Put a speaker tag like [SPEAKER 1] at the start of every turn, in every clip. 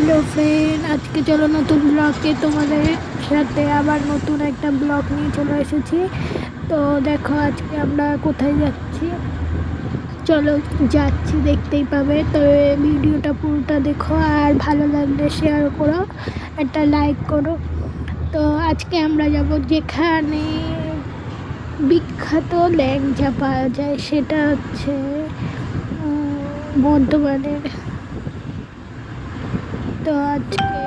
[SPEAKER 1] Hello friend, আজকে চলো নতুন ব্লগে তোমাদের সাথে আবার নতুন একটা ব্লগ নিয়ে চলে এসেছি। তো দেখো আজকে আমরা কোথায় যাচ্ছি, চলো যাচ্ছি দেখতেই পাবে। তো ভিডিওটা পুরোটা দেখো, আর ভালো লাগলে শেয়ার করো, একটা লাইক করো। তো আজকে আমরা যাব যেখানে বিখ্যাত ল্যাংচা পাওয়া যায়, সেটা হচ্ছে বর্ধমানের। তো আজকে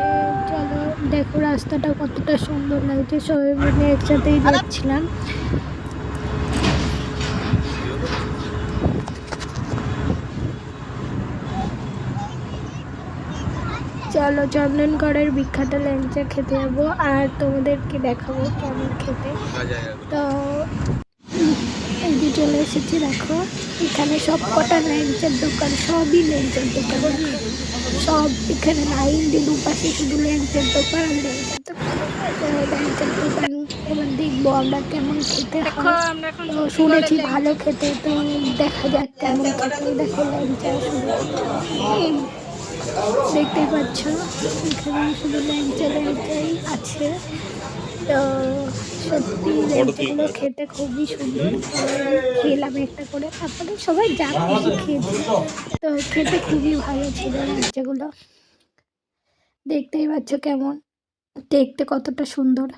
[SPEAKER 1] চলো দেখো রাস্তাটা কতটা সুন্দর লাগছে, সবাই মিলে একসাথেই যাচ্ছিলাম। চলো চন্দনগড়ের বিখ্যাত ল্যাংচা খেতে যাবো, আর তোমাদেরকে দেখাবো কেমন খেতে। তো এই যে চলে এসেছি, দেখো এখানে সব কটা ল্যাংচার দোকান, সবই ল্যাংচার দোকান, সব এখানে লাইন দিয়ে দুপাশে শুধু ল্যাংচার দোকান আর ল্যাংচার দোকান। ল্যাংচার দোকান এবার দেখবো আমরা কেমন খেতে হয়। তো শুনেছি ভালো খেতে, তো দেখা যাক কেমন খেতে। দেখো ল্যাংচা শুধু দেখতেই পাচ্ছ, এখানে শুধু ল্যাংচা ল্যাংচাই আছে। তো সত্যি ল্যাংচাগুলো খেতে খুবই সুন্দর, খেলাম একটা করে, তারপরে সবাই যাচ্ছে খেতে। তো খেতে খুবই ভালো ছিল ল্যাংচাগুলো, দেখতেই পাচ্ছ কেমন দেখতে কতটা সুন্দর।